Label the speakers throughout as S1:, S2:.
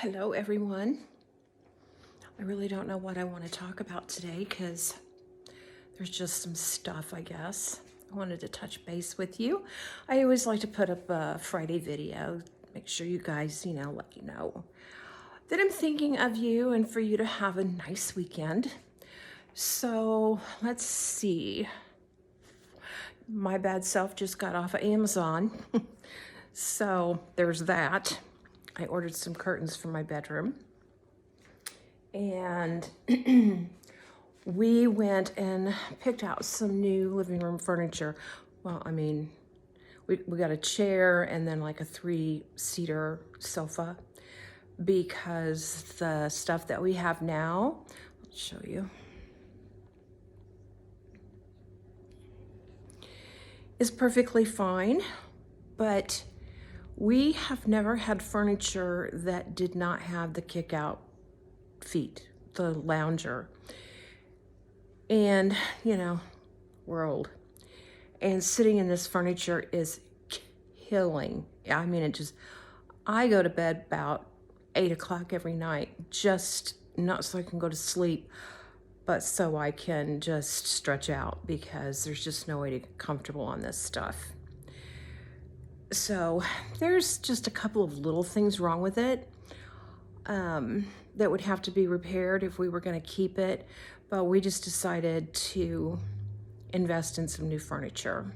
S1: Hello, everyone. I really don't know what I want to talk about today because there's just some stuff, I guess. I wanted to touch base with you. I always like to put up a Friday video, make sure you guys, let you know that I'm thinking of you and for you to have a nice weekend. So let's see. My bad self just got off of Amazon. So there's that. I ordered some curtains for my bedroom. And we went and picked out some new living room furniture. Well, I mean, we got a chair and then like a 3-seater sofa because the stuff that we have now, I'll show you, is perfectly fine, but we have never had furniture that did not have the kick-out feet, the lounger. And, we're old. And sitting in this furniture is killing. I mean, I go to bed about 8 o'clock every night, just not so I can go to sleep, but so I can just stretch out because there's just no way to get comfortable on this stuff. So there's just a couple of little things wrong with it that would have to be repaired if we were going to keep it, but we just decided to invest in some new furniture.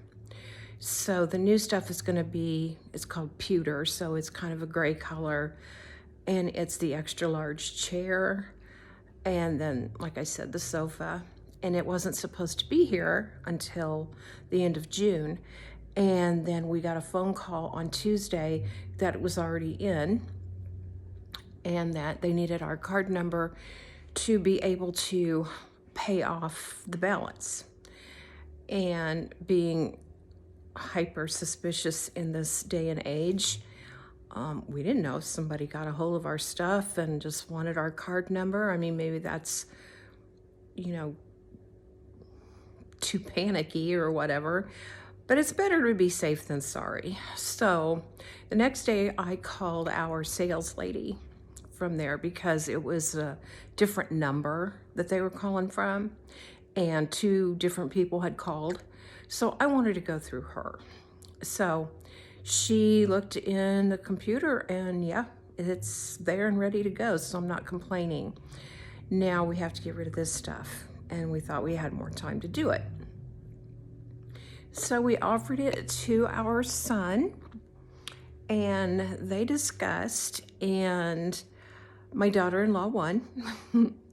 S1: So the new stuff is going to be, it's called pewter, so it's kind of a gray color, and it's the extra large chair, and then, like I said, the sofa. And it wasn't supposed to be here until the end of June. And then we got a phone call on Tuesday that it was already in and that they needed our card number to be able to pay off the balance. And being hyper suspicious in this day and age, we didn't know if somebody got a hold of our stuff and just wanted our card number. I mean, maybe that's, too panicky or whatever. But it's better to be safe than sorry. So the next day I called our sales lady from there because it was a different number that they were calling from and 2 different people had called. So I wanted to go through her. So she looked in the computer and yeah, it's there and ready to go. So I'm not complaining. Now we have to get rid of this stuff. And we thought we had more time to do it. So we offered it to our son and they discussed, and my daughter-in-law won.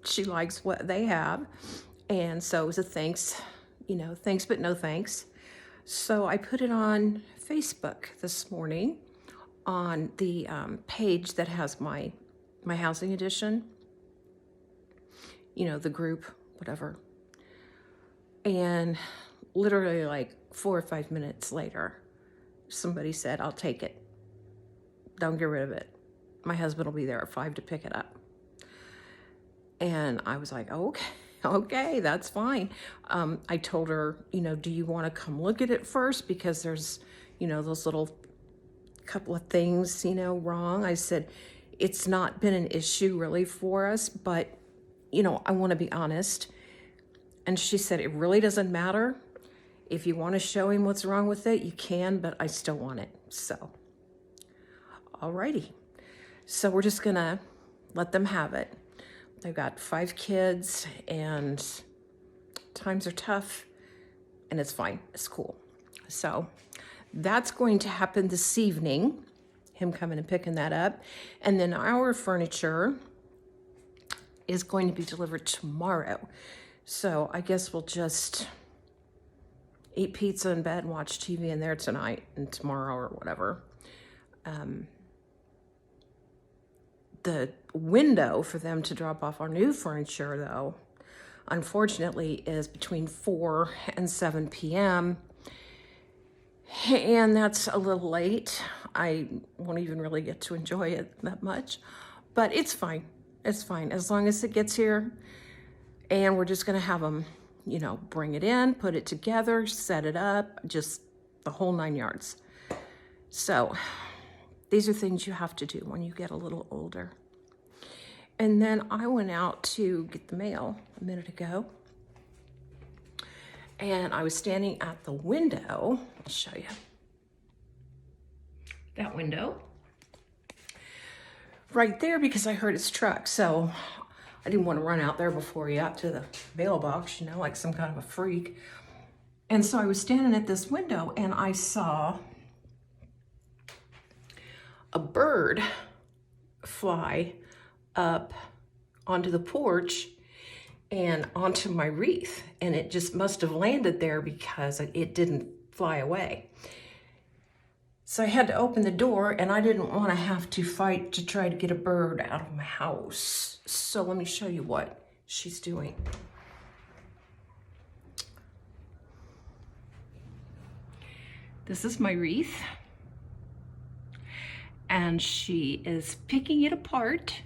S1: She likes what they have. And so it was a thanks, thanks but no thanks. So I put it on Facebook this morning on the page that has my housing edition, the group, whatever. And literally like 4 or 5 minutes later, somebody said, I'll take it. Don't get rid of it. My husband will be there at 5 to pick it up. And I was like, okay, that's fine. I told her, do you want to come look at it first? Because there's, those little couple of things, wrong. I said, it's not been an issue really for us, but, I want to be honest. And she said, it really doesn't matter. If you want to show him what's wrong with it, you can, but I still want it. So, alrighty. So we're just going to let them have it. They've got 5 kids and times are tough and it's fine. It's cool. So that's going to happen this evening, him coming and picking that up. And then our furniture is going to be delivered tomorrow. So I guess we'll just eat pizza in bed and watch TV in there tonight and tomorrow or whatever. The window for them to drop off our new furniture, though, unfortunately, is between 4 and 7 p.m. And that's a little late. I won't even really get to enjoy it that much. But it's fine. It's fine. As long as it gets here. And we're just going to have them, bring it in, put it together, set it up, just the whole 9 yards. So these are things you have to do when you get a little older. And then I went out to get the mail a minute ago. And I was standing at the window. I'll show you. That window. Right there because I heard his truck. So I didn't want to run out there before he got to the mailbox, you know, like some kind of a freak. And so I was standing at this window and I saw a bird fly up onto the porch and onto my wreath. And it just must have landed there because it didn't fly away. So I had to open the door and I didn't want to have to fight to try to get a bird out of my house. So let me show you what she's doing. This is my wreath. And she is picking it apart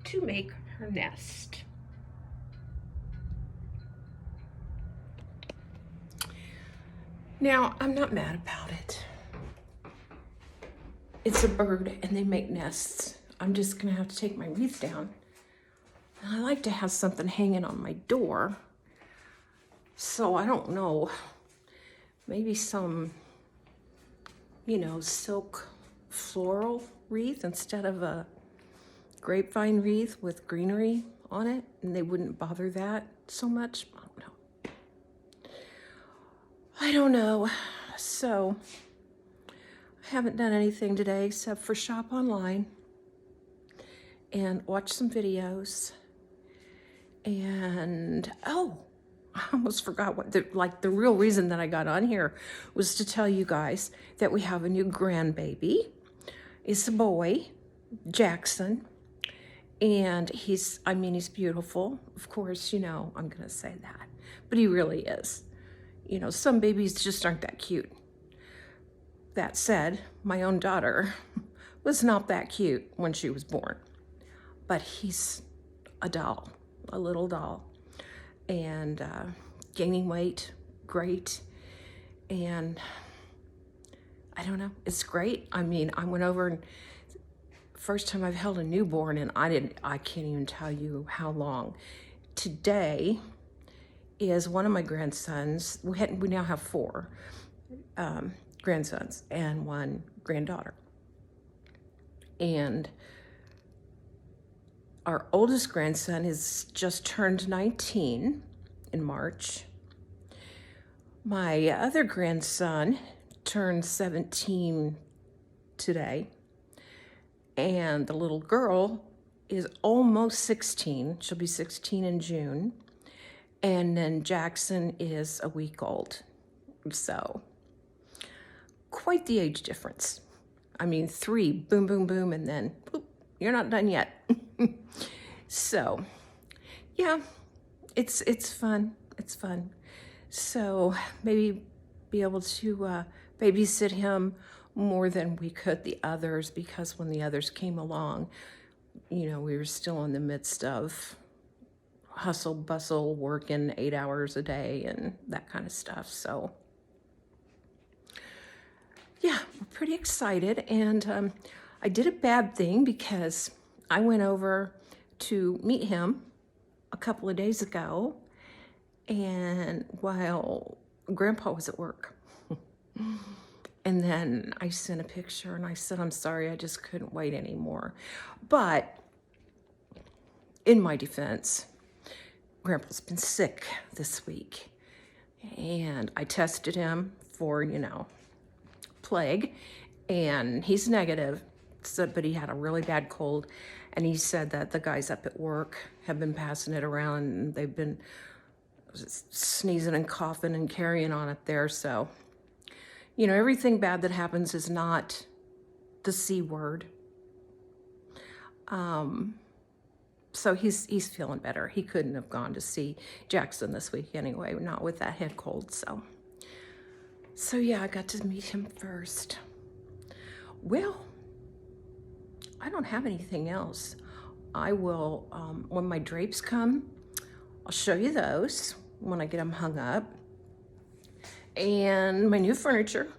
S1: to make her nest. Now, I'm not mad about it. It's a bird and they make nests. I'm just gonna have to take my wreath down. And I like to have something hanging on my door. So I don't know, maybe some, you know, silk floral wreath instead of a grapevine wreath with greenery on it, and they wouldn't bother that so much. I don't know. So I haven't done anything today except for shop online and watch some videos. And oh, I almost forgot what the real reason that I got on here was to tell you guys that we have a new grandbaby. It's a boy, Jackson, and he's beautiful. Of course, you know, I'm gonna say that, but he really is. You know, some babies just aren't that cute. That said, my own daughter was not that cute when she was born, but he's a doll, a little doll, and gaining weight, great, and I don't know, it's great. I mean, I went over and first time I've held a newborn, and I can't even tell you how long. Today is one of my grandsons. We now have 4 grandsons and 1 granddaughter. And our oldest grandson has just turned 19 in March. My other grandson turned 17 today. And the little girl is almost 16. She'll be 16 in June. And then Jackson is a week old. So quite the age difference. I mean, 3, boom, boom, boom, and then boop, you're not done yet. So yeah, it's fun. It's fun. So maybe be able to babysit him more than we could the others, because when the others came along, you know, we were still in the midst of hustle bustle, working 8 hours a day and that kind of stuff. So yeah, we're pretty excited. And I did a bad thing because I went over to meet him a couple of days ago, and while Grandpa was at work. And then I sent a picture and I said, I'm sorry, I just couldn't wait anymore. But in my defense, Grandpa's been sick this week, and I tested him for, you know, plague, and he's negative. So, but he had a really bad cold, and he said that the guys up at work have been passing it around, and they've been sneezing and coughing and carrying on it there. So, you know, everything bad that happens is not the C word. So he's feeling better. He couldn't have gone to see Jackson this week anyway, not with that head cold. So yeah, I got to meet him first. Well, I don't have anything else. I will, when my drapes come, I'll show you those when I get them hung up. And my new furniture.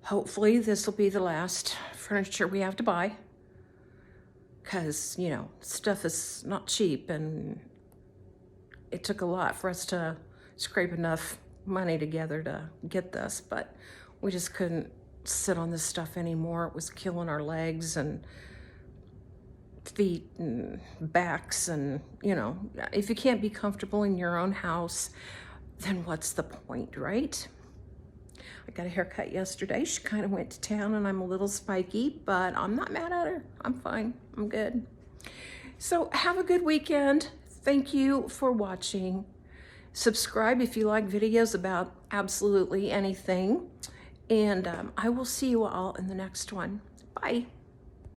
S1: Hopefully this will be the last for furniture we have to buy because, you know, stuff is not cheap, and it took a lot for us to scrape enough money together to get this, but we just couldn't sit on this stuff anymore. It was killing our legs and feet and backs, and, you know, if you can't be comfortable in your own house, then what's the point, right? I got a haircut yesterday. She kind of went to town, and I'm a little spiky, but I'm not mad at her. I'm fine. I'm good. So have a good weekend. Thank you for watching. Subscribe if you like videos about absolutely anything. And I will see you all in the next one. Bye.